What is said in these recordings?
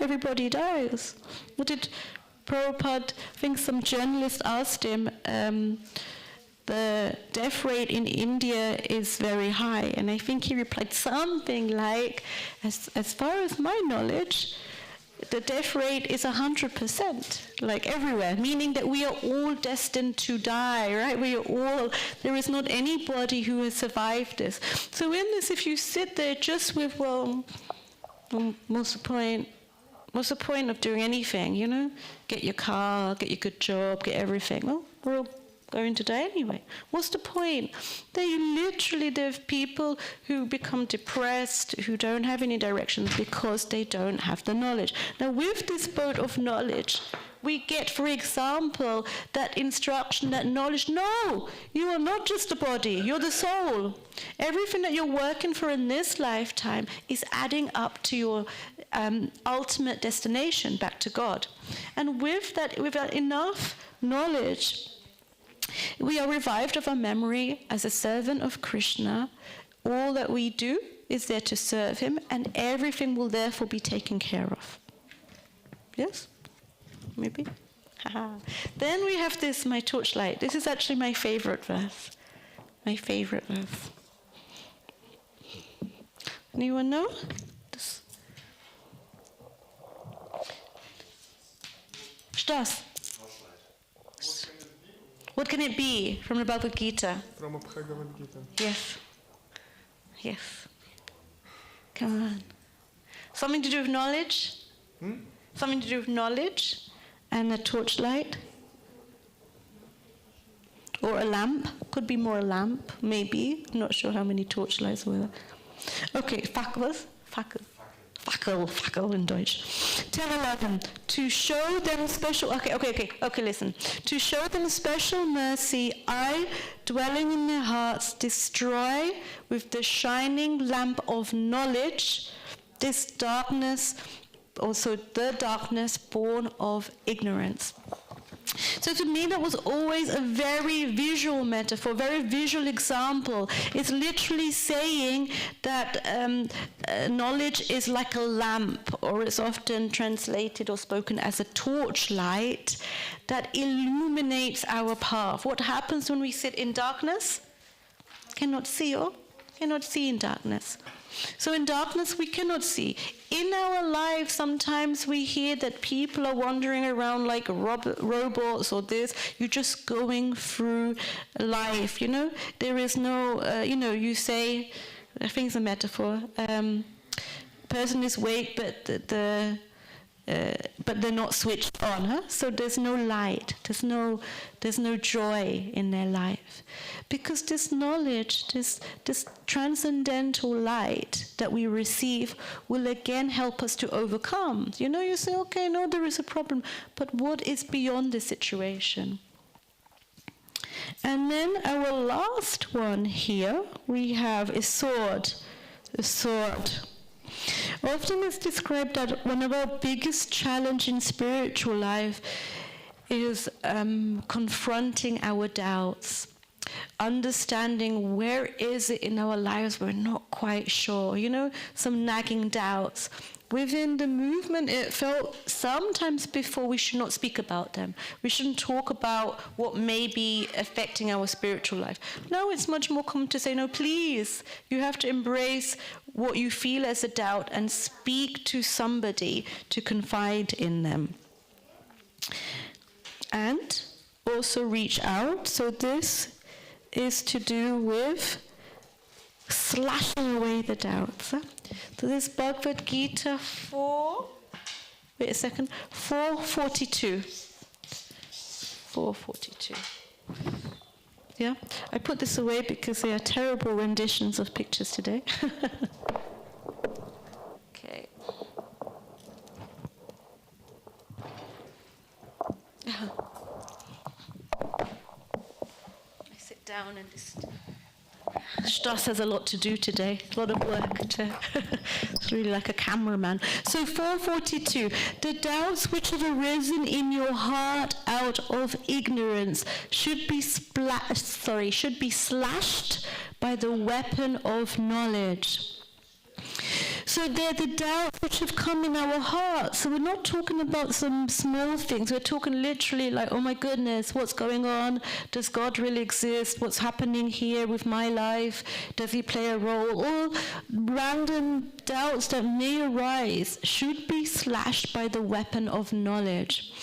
everybody dies. What did Prabhupada, I think some journalist asked him, the death rate in India is very high, and I think he replied something like, as far as my knowledge, the death rate is 100%, like everywhere, meaning that we are all destined to die, right? There is not anybody who has survived this. So in this, if you sit there just with, well, what's the point? What's the point of doing anything, you know? Get your car, get your good job, get everything. Well, we're all going to die anyway. What's the point? There are people who become depressed, who don't have any directions because they don't have the knowledge. Now, with this boat of knowledge, we get, for example, that instruction, that knowledge. No, you are not just the body, you're the soul. Everything that you're working for in this lifetime is adding up to your ultimate destination, back to God. And with that enough knowledge, we are revived of our memory as a servant of Krishna. All that we do is there to serve him, and everything will therefore be taken care of. Yes? Maybe? Then we have this, my torchlight. This is actually my favorite verse. My favorite verse. Anyone know? This. Stas. What can it be from the Bhagavad Gita? From the Bhagavad Gita. Yes. Yes. Come on. Something to do with knowledge? Something to do with knowledge and a torchlight? Or a lamp? Could be more a lamp, maybe. I'm not sure how many torchlights were there. Okay, Fackel in Deutsch. Tell 11. To show them special... Okay, listen. To show them special mercy, I, dwelling in their hearts, destroy with the shining lamp of knowledge this darkness, also the darkness born of ignorance. So to me, that was always a very visual metaphor, very visual example. It's literally saying that knowledge is like a lamp, or it's often translated or spoken as a torchlight that illuminates our path. What happens when we sit in darkness? Cannot see in darkness. So in darkness, we cannot see. In our lives, sometimes we hear that people are wandering around like robots or this. You're just going through life, you know. There is no, you say, I think it's a metaphor, person is awake, but they're not switched on, huh? So there's no light, there's no joy in their life. Because this knowledge, this transcendental light that we receive will again help us to overcome. You know, you say, okay, no, there is a problem, but what is beyond the situation? And then our last one here, we have a sword. A sword. Often it's described that one of our biggest challenges in spiritual life is confronting our doubts, understanding where is it in our lives we're not quite sure, you know, some nagging doubts. Within the movement, it felt sometimes before we should not speak about them. We shouldn't talk about what may be affecting our spiritual life. Now it's much more common to say, no, please, you have to embrace what you feel as a doubt and speak to somebody to confide in them. And also reach out. So this is to do with slashing away the doubts. So this Bhagavad Gita 442. 442. Yeah, I put this away because they are terrible renditions of pictures today. Okay. I sit down and just... Stas has a lot to do today, a lot of work. It's really like a cameraman. So 442, the doubts which have arisen in your heart out of ignorance should be slashed by the weapon of knowledge. So they're the doubts which have come in our hearts. So we're not talking about some small things. We're talking literally like, oh my goodness, what's going on? Does God really exist? What's happening here with my life? Does he play a role? All random doubts that may arise should be slashed by the weapon of knowledge.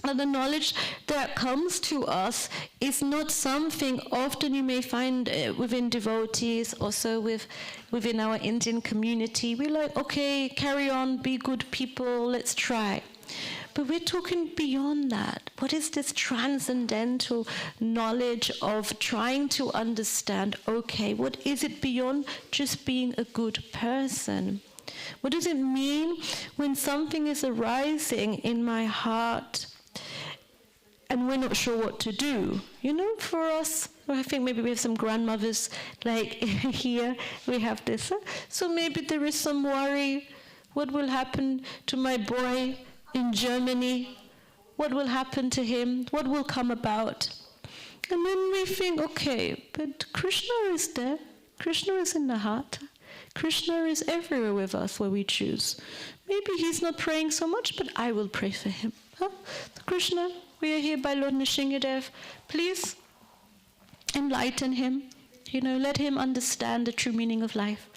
And the knowledge that comes to us is not something often you may find within devotees, also within our Indian community. We're like, okay, carry on, be good people, let's try. But we're talking beyond that. What is this transcendental knowledge of trying to understand, okay, what is it beyond just being a good person? What does it mean when something is arising in my heart and we're not sure what to do? You know, for us, I think maybe we have some grandmothers like here, we have this. So maybe there is some worry. What will happen to my boy in Germany? What will happen to him? What will come about? And then we think, okay, but Krishna is there. Krishna is in the heart. Krishna is everywhere with us where we choose. Maybe he's not praying so much, but I will pray for him. Huh? Krishna, we are here by Lord Nrsingadev. Please enlighten him. You know, let him understand the true meaning of life.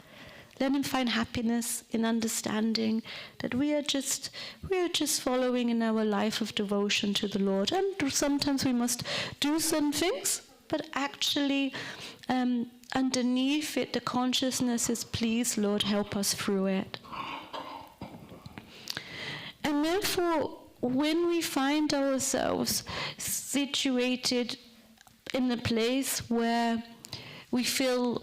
Let him find happiness in understanding that we are just following in our life of devotion to the Lord. And sometimes we must do some things, but actually underneath it, the consciousness is, please, Lord, help us through it. And therefore, when we find ourselves situated in a place where we feel,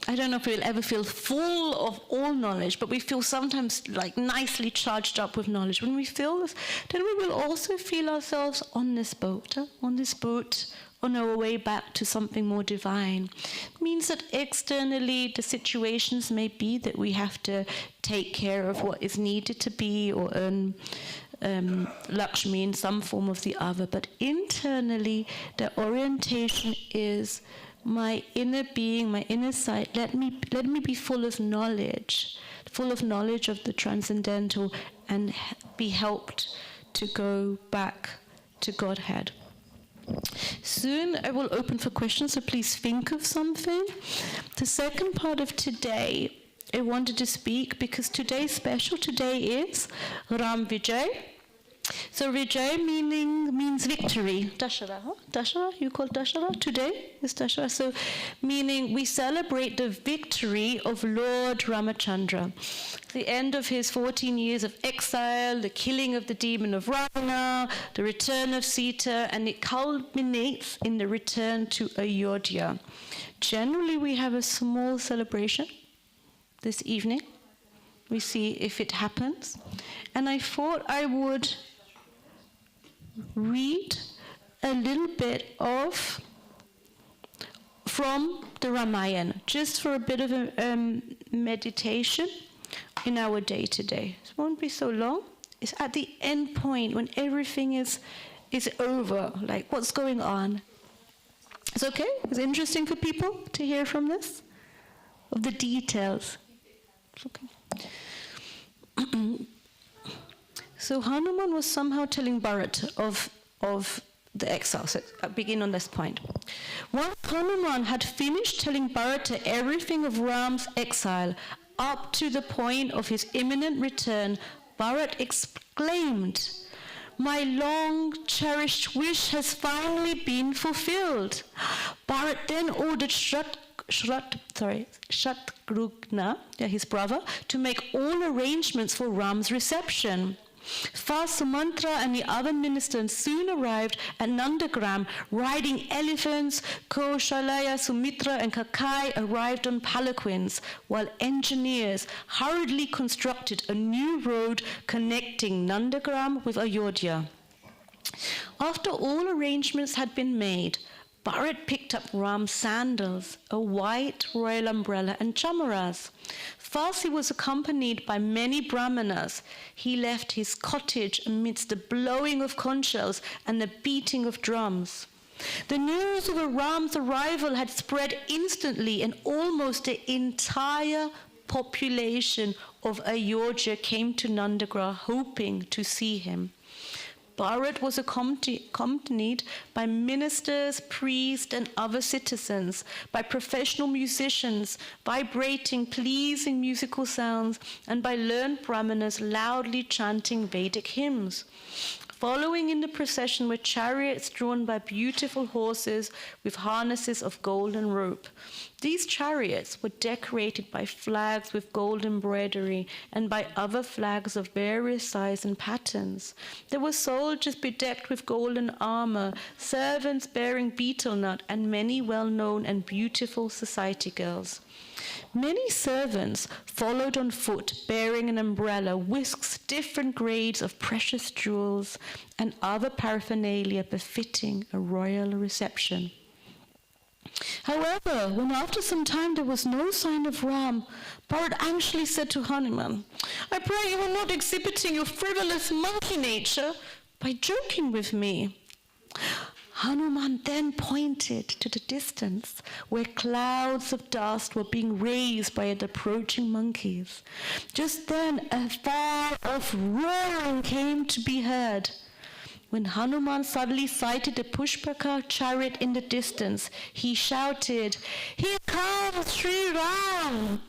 I don't know if we'll ever feel full of all knowledge, but we feel sometimes like nicely charged up with knowledge. When we feel this, then we will also feel ourselves on this boat, on our way back to something more divine. It means that externally the situations may be that we have to take care of what is needed to be or earn Lakshmi in some form or the other, but internally the orientation is my inner being, my inner sight. Let me be full of knowledge of the transcendental, and be helped to go back to Godhead. Soon I will open for questions, so please think of something. The second part of today, I wanted to speak because today's special. Today is Ram Vijay. So Vijay means victory. Dashara, huh? Dashara, you call Dashara? Today is Dashara. So meaning we celebrate the victory of Lord Ramachandra. The end of his 14 years of exile, the killing of the demon of Ravana, the return of Sita, and it culminates in the return to Ayodhya. Generally we have a small celebration this evening. We see if it happens. And I thought I would read a little bit from the Ramayana, just for a bit of a meditation in our day-to-day. It won't be so long. It's at the end point when everything is over, like what's going on. It's okay? It's interesting for people to hear from this? Of the details. It's okay. So Hanuman was somehow telling Bharat of the exile. So I'll begin on this point. Once Hanuman had finished telling Bharata everything of Ram's exile up to the point of his imminent return, Bharat exclaimed, "My long-cherished wish has finally been fulfilled." Bharat then ordered Shatrughna, his brother, to make all arrangements for Ram's reception. Fast Sumantra and the other ministers soon arrived at Nandagram, riding elephants. Kaushalaya, Sumitra, and Kakai arrived on palanquins, while engineers hurriedly constructed a new road connecting Nandagram with Ayodhya. After all arrangements had been made, Bharat picked up Ram's sandals, a white royal umbrella, and chamaras. First, he was accompanied by many brahmanas. He left his cottage amidst the blowing of conch shells and the beating of drums. The news of Ram's arrival had spread instantly, and almost the entire population of Ayodhya came to Nandagra hoping to see him. Bharat was accompanied by ministers, priests, and other citizens, by professional musicians, vibrating, pleasing musical sounds, and by learned brahmanas loudly chanting Vedic hymns. Following in the procession were chariots drawn by beautiful horses with harnesses of golden rope. These chariots were decorated by flags with gold embroidery and by other flags of various size and patterns. There were soldiers bedecked with golden armor, servants bearing betel nut, and many well-known and beautiful society girls. Many servants followed on foot, bearing an umbrella, whisks, different grades of precious jewels, and other paraphernalia befitting a royal reception. However, when after some time there was no sign of Ram, Bharat anxiously said to Hanuman, "I pray you are not exhibiting your frivolous monkey nature by joking with me." Hanuman then pointed to the distance where clouds of dust were being raised by the approaching monkeys. Just then a far-off roaring came to be heard. When Hanuman suddenly sighted the Pushpaka chariot in the distance, he shouted, "Here comes Sri Ram!"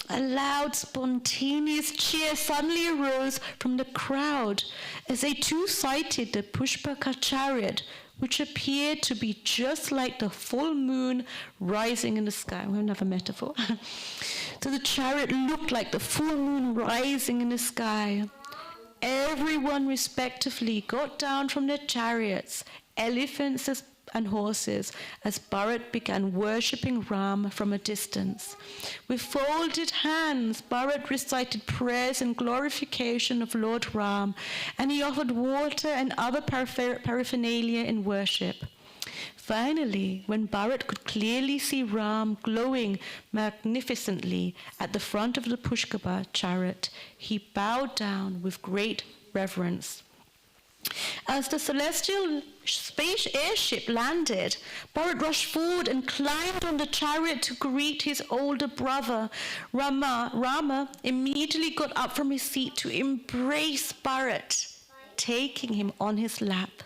A loud, spontaneous cheer suddenly arose from the crowd as they too sighted the Pushpaka chariot, which appeared to be just like the full moon rising in the sky. We have another metaphor. So the chariot looked like the full moon rising in the sky. Everyone respectively got down from their chariots, elephants and horses, as Bharat began worshipping Ram from a distance. With folded hands, Bharat recited prayers and glorification of Lord Ram, and he offered water and other paraphernalia in worship. Finally, when Bharat could clearly see Ram glowing magnificently at the front of the Pushpaka chariot, he bowed down with great reverence. As the celestial space airship landed, Bharat rushed forward and climbed on the chariot to greet his older brother. Rama immediately got up from his seat to embrace Bharat, taking him on his lap.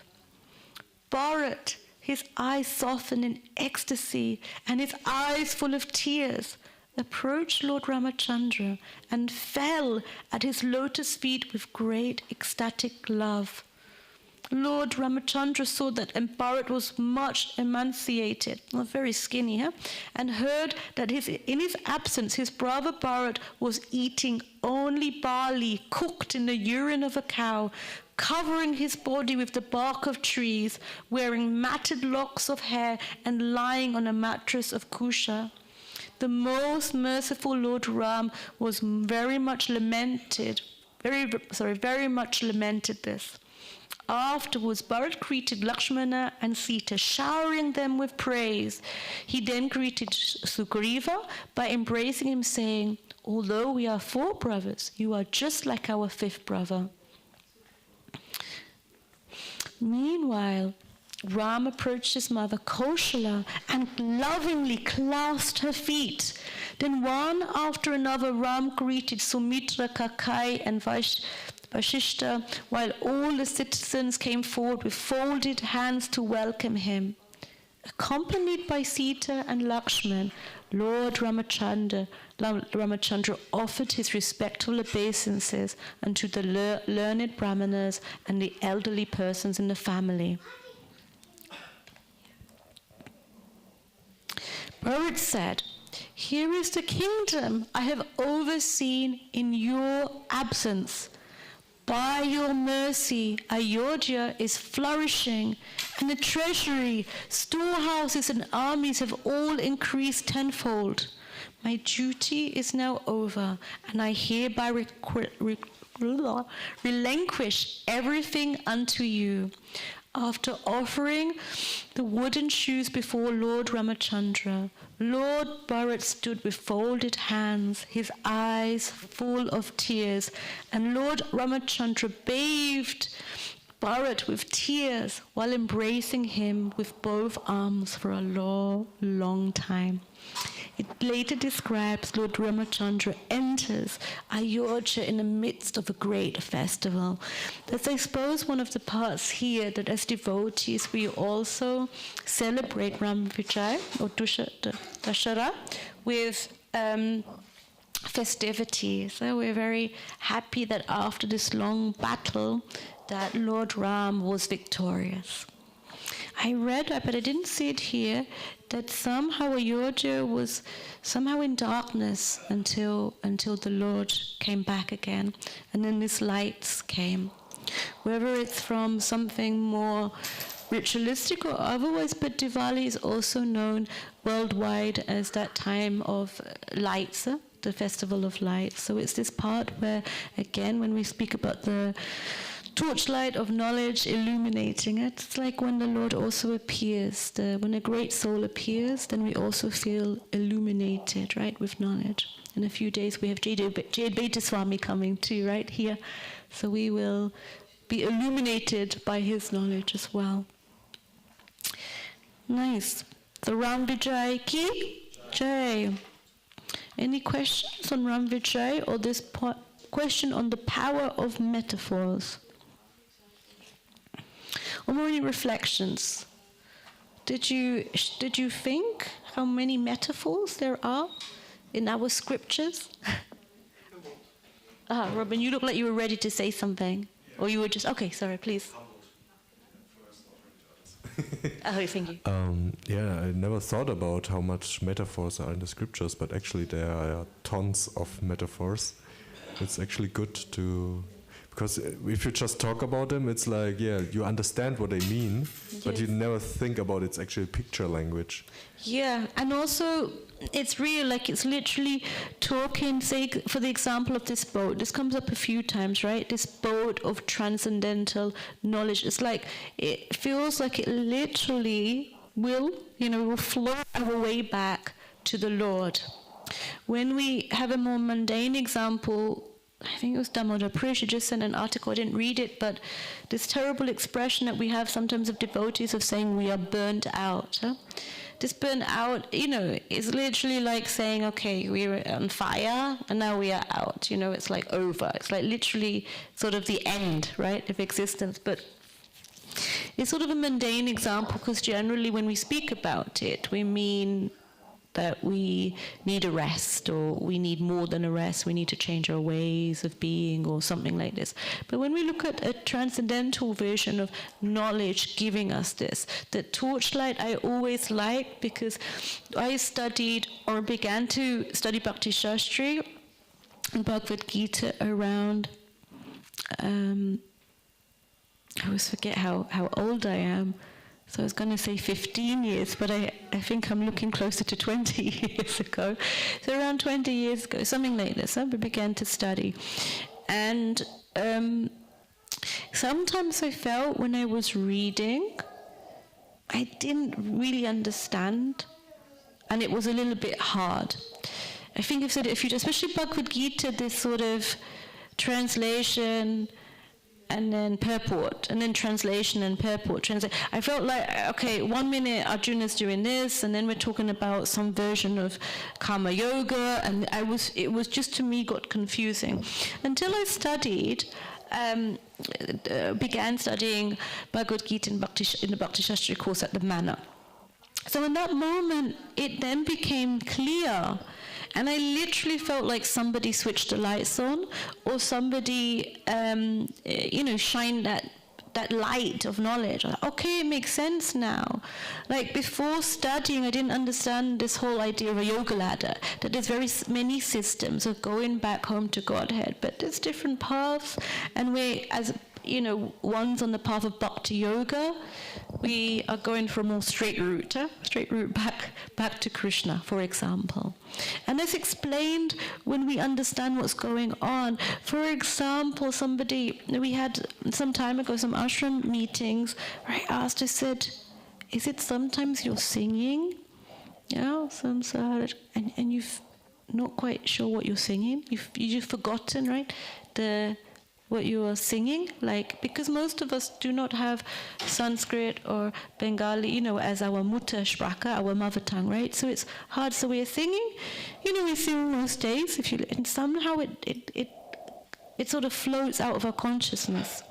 Bharat, his eyes softened in ecstasy and his eyes full of tears, approached Lord Ramachandra and fell at his lotus feet with great ecstatic love. Lord Ramachandra saw that Bharat was much emaciated, very skinny, and heard that in his absence his brother Bharat was eating only barley cooked in the urine of a cow, covering his body with the bark of trees, wearing matted locks of hair, and lying on a mattress of kusha. The most merciful Lord Ram was very much lamented this. Afterwards, Bharat greeted Lakshmana and Sita, showering them with praise. He then greeted Sugriva by embracing him, saying, "Although we are 4 brothers, you are just like our 5th brother." Meanwhile, Ram approached his mother, Kaushala, and lovingly clasped her feet. Then one after another, Ram greeted Sumitra, Kakai, and Vashishta, while all the citizens came forward with folded hands to welcome him. Accompanied by Sita and Lakshman, Lord Ramachandra offered his respectful obeisances unto the learned brahmanas and the elderly persons in the family. Bharat said, "Here is the kingdom I have overseen in your absence. By your mercy, Ayodhya is flourishing, and the treasury, storehouses, and armies have all increased tenfold. My duty is now over, and I hereby relinquish everything unto you." After offering the wooden shoes before Lord Ramachandra, Lord Bharat stood with folded hands, his eyes full of tears, and Lord Ramachandra bathed Bharat with tears while embracing him with both arms for a long, long time. It later describes Lord Ramachandra enters Ayodhya in the midst of a great festival. That's, I suppose, one of the parts here that as devotees we also celebrate Ram Vijay or Dashara with festivities. So we're very happy that after this long battle that Lord Ram was victorious. I read, but I didn't see it here, that somehow Ayodhya was somehow in darkness until the Lord came back again, and then these lights came. Whether it's from something more ritualistic or otherwise, but Diwali is also known worldwide as that time of lights, the festival of lights. So it's this part where, again, when we speak about the torchlight of knowledge illuminating it, it's like when the Lord also appears. When a great soul appears, then we also feel illuminated, right, with knowledge. In a few days we have Jayadvaita Swami coming too, right, here. So we will be illuminated by his knowledge as well. Nice. The Ram Vijay ki Jai. Any questions on Ram Vijay or this question on the power of metaphors? Or more any reflections? Did you think how many metaphors there are in our scriptures? Robin, you look like you were ready to say something. Or you were just, okay, sorry, please. Oh, thank you. Yeah, I never thought about how much metaphors are in the scriptures, but actually there are tons of metaphors. It's actually good to... Because if you just talk about them, it's like, yeah, you understand what they mean, but you never think about it's actually picture language. Yeah, and also it's real, like it's literally talking, say, for the example of this boat, this comes up a few times, right? This boat of transcendental knowledge. It's like, it feels like it literally will float our way back to the Lord. When we have a more mundane example, I think it was Damodar Purish just sent an article, I didn't read it, but this terrible expression that we have sometimes of devotees of saying we are burnt out. This burnt out, is literally like saying, okay, we were on fire and now we are out. It's like over. It's like literally sort of the end, right, of existence. But it's sort of a mundane example because generally when we speak about it, we mean that we need a rest, or we need more than a rest, we need to change our ways of being, or something like this. But when we look at a transcendental version of knowledge giving us this, the torchlight I always liked, because I studied, or began to study Bhakti Shastri and Bhagavad Gita around, I always forget how old I am. So I was going to say 15 years, but I think I'm looking closer to 20 years ago. So around 20 years ago, something like this, we began to study. And sometimes I felt when I was reading, I didn't really understand, and it was a little bit hard. I think I've said it a few times, especially Bhagavad Gita, this sort of translation, and then purport, and then translation and purport. I felt like, okay, 1 minute Arjuna's doing this, and then we're talking about some version of Karma Yoga, and it was just, to me, got confusing. Until I studied, began studying Bhagavad Gita in the Bhakti Shastri course at the Manor. So in that moment, it then became clear. And I literally felt like somebody switched the lights on, or somebody, shined that light of knowledge. Like, okay, it makes sense now. Like before studying, I didn't understand this whole idea of a yoga ladder, that there's very many systems of going back home to Godhead, but there's different paths, and we, as one's on the path of Bhakti Yoga, we are going for a more straight route back to Krishna, for example. And that's explained when we understand what's going on. For example, we had some time ago some ashram meetings where I said, is it sometimes you're singing? Yeah, and you've not quite sure what you're singing. You've forgotten, right? what you are singing? Like, because most of us do not have Sanskrit or Bengali, as our Muttersprache, our mother tongue, right? So it's hard. So we're singing, we sing most days, and somehow it sort of floats out of our consciousness.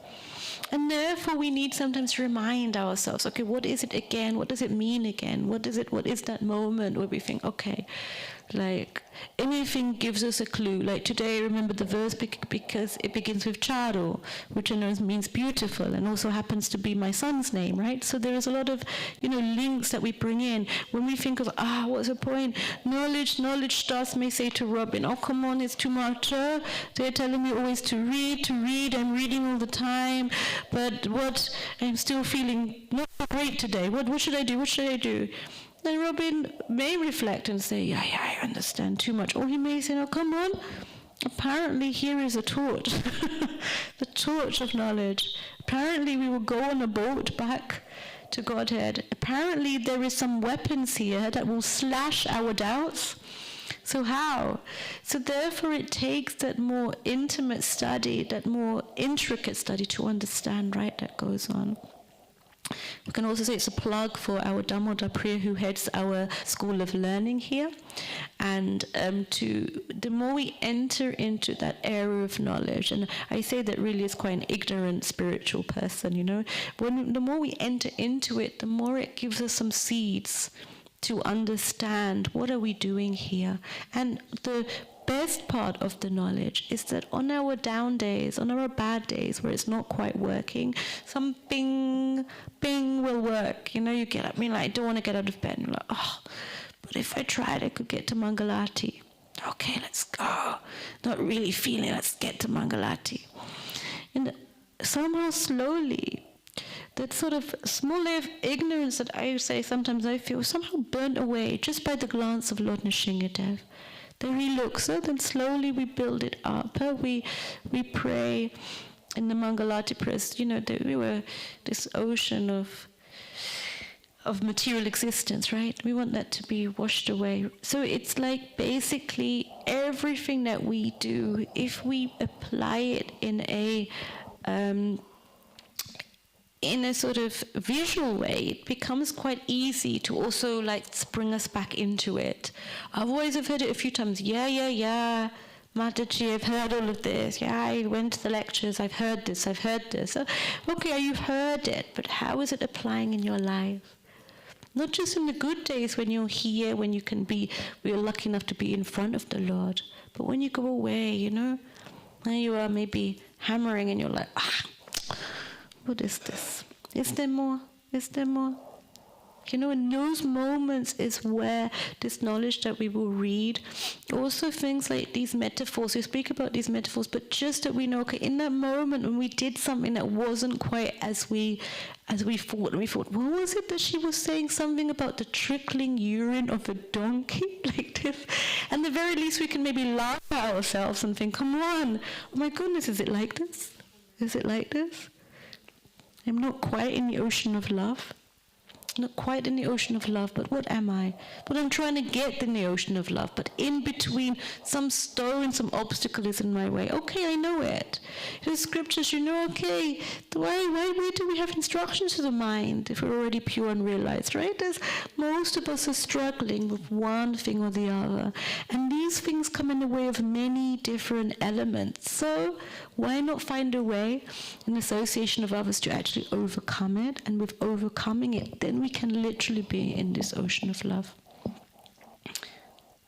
And therefore we need sometimes to remind ourselves, okay, what is it again? What does it mean again? What is that moment where we think, okay, like anything gives us a clue. Like today I remember the verse because it begins with Charu, which I know means beautiful, and also happens to be my son's name, right? So there is a lot of, links that we bring in. When we think of, what's the point? Knowledge stars may say to Robin, oh, come on, it's too much. They're telling me always to read. I'm reading all the time. But I'm still feeling not great today. What should I do? Then Robin may reflect and say, yeah, I understand too much. Or he may say, no, come on. Apparently here is a torch, the torch of knowledge. Apparently we will go on a boat back to Godhead. Apparently there is some weapons here that will slash our doubts. So how? So therefore it takes that more intimate study, that more intricate study to understand, right, that goes on. We can also say it's a plug for our Damodar Priya, who heads our school of learning here. And the more we enter into that area of knowledge, and I say that really is quite an ignorant spiritual person, the more we enter into it, the more it gives us some seeds to understand what are we doing here. And the best part of the knowledge is that on our down days, on our bad days where it's not quite working, some bing will work. You get up, I don't want to get out of bed. And you're like, but if I tried, I could get to Mangalati. Okay, let's go. Not really feeling, let's get to Mangalati. And somehow slowly, that sort of small layer of ignorance that I say sometimes I feel somehow burnt away just by the glance of Lord Nrsingadev. There he looks, then slowly we build it up. We pray in the Mangalati prayers, we were this ocean of material existence, right? We want that to be washed away. So it's like basically everything that we do, if we apply it in a sort of visual way, it becomes quite easy to also bring us back into it. I've heard it a few times. Yeah, Mataji, I've heard all of this. Yeah, I went to the lectures. I've heard this. Okay, you've heard it, but how is it applying in your life? Not just in the good days when you're here, when we're lucky enough to be in front of the Lord, but when you go away, and you are maybe hammering and you're like, what is this? Is there more? In those moments is where this knowledge that we will read, also things like these metaphors, we speak about these metaphors, but just that we know, okay, in that moment when we did something that wasn't quite as we thought, and we thought, what was it that she was saying? Something about the trickling urine of a donkey, like this. And the very least we can maybe laugh at ourselves and think, come on, oh my goodness, is it like this? Is it like this? I'm not quite in the ocean of love. Not quite in the ocean of love, but what am I? But I'm trying to get in the ocean of love, but in between some stone, some obstacle is in my way. Okay, I know it. The scriptures, okay, why do we have instructions to the mind if we're already pure and realized, right? Most of us are struggling with one thing or the other. And these things come in the way of many different elements. So why not find a way, in association of others, to actually overcome it? And with overcoming it, then we can literally be in this ocean of love.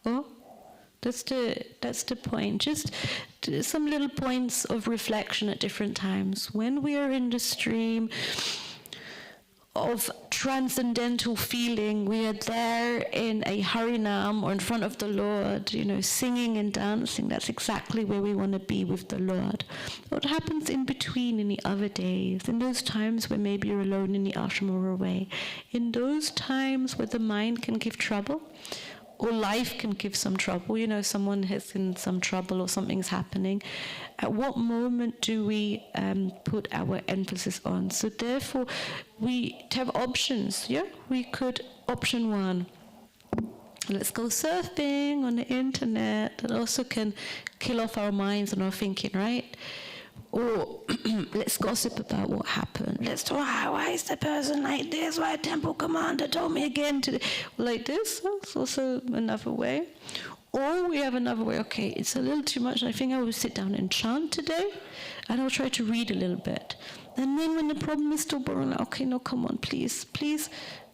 Oh, that's the point. Just some little points of reflection at different times. When we are in the stream of transcendental feeling, we are there in a Harinam or in front of the Lord, singing and dancing. That's exactly where we want to be with the Lord. What happens in between in the other days, in those times where maybe you're alone in the ashram or away, in those times where the mind can give trouble, or life can give some trouble, someone is in some trouble or something's happening, at what moment do we put our emphasis on? So therefore, we have options, We could, option one, let's go surfing on the internet. That also can kill off our minds and our thinking, right? Or let's gossip about what happened. Let's talk, why is the person like this? Why temple commander told me again today? Like this, that's also another way. Or we have another way, okay, it's a little too much. I think I will sit down and chant today, and I'll try to read a little bit. And then when the problem is still boring, like, okay, no, come on, please,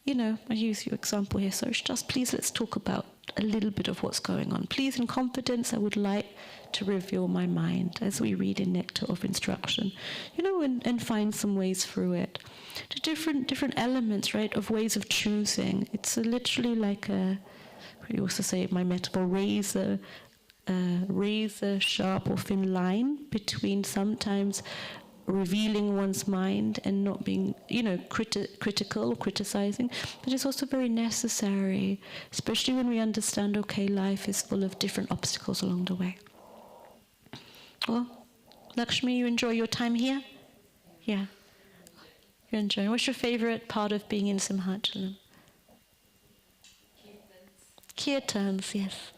I use your example here, so just please let's talk about a little bit of what's going on. Please, in confidence, I would like to reveal my mind as we read in Nectar of Instruction, and find some ways through it. The different elements, right, of ways of choosing. It's literally like we also say my metaphor, razor sharp or thin line between sometimes revealing one's mind and not being, critical or criticizing, but it's also very necessary, especially when we understand, okay, life is full of different obstacles along the way. Well, Lakshmi, you enjoy your time here? Yeah. You're enjoying. What's your favorite part of being in Simhachalam? Kirtans, yes.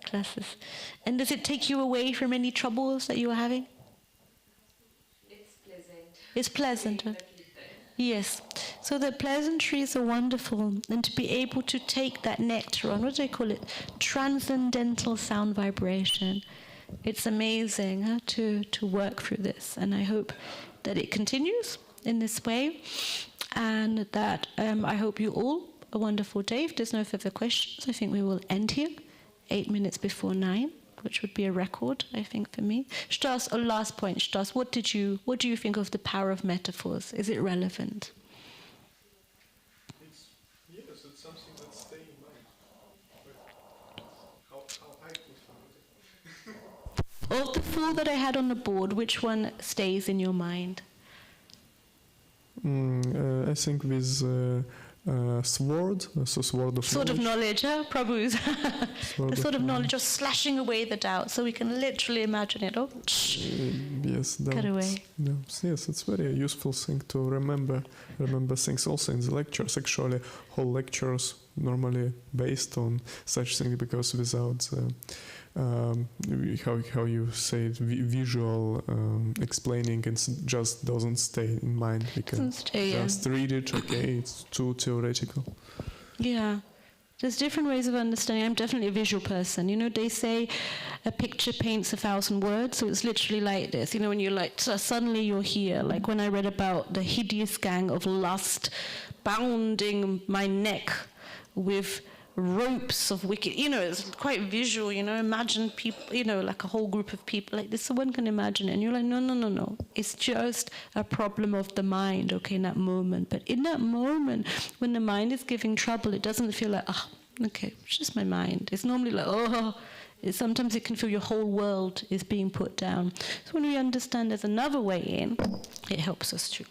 Classes. And does it take you away from any troubles that you are having? It's pleasant. Huh? Yes. So the pleasantries are wonderful. And to be able to take that nectar on, what do I call it? Transcendental sound vibration. It's amazing, huh, to work through this. And I hope that it continues in this way. And that I hope you all a wonderful day. If there's no further questions, I think we will end here, 8 minutes before 9. Which would be a record, I think, for me. Stas, a last point. Stas, what do you think of the power of metaphors? Is it relevant? Yes, it's something that stays in mind. But how I could find it. Of the 4 that I had on the board, which one stays in your mind? I think with sword, so sword of knowledge, huh? Prabhu's. The sword of knowledge, just slashing away the doubt, so we can literally imagine it. Oh, yes, cut away. Yes, it's very useful thing to remember things also in the lectures. Actually, whole lectures normally based on such things, because without how you say it, visual explaining, it just doesn't stay in mind. We can just read it, okay, it's too theoretical. Yeah. There's different ways of understanding. I'm definitely a visual person. They say a picture paints 1,000 words, so it's literally like this. When you're like, suddenly you're here. Like when I read about the hideous gang of lust bounding my neck with ropes of wicked, it's quite visual, imagine people, like a whole group of people like this, so one can imagine it, and you're like, no, it's just a problem of the mind, okay, in that moment. But in that moment, when the mind is giving trouble, it doesn't feel like, okay, it's just my mind. It's normally like, sometimes it can feel your whole world is being put down. So when we understand there's another way in, it helps us too.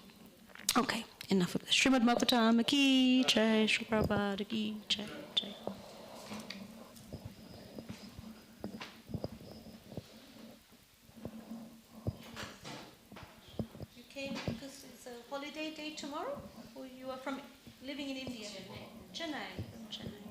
Okay, enough of this. Srimad-Bhagavatam ki jai, Sri Prabhupada ki jai. You came because it's a holiday day tomorrow, or you are living in India? Chennai. Chennai.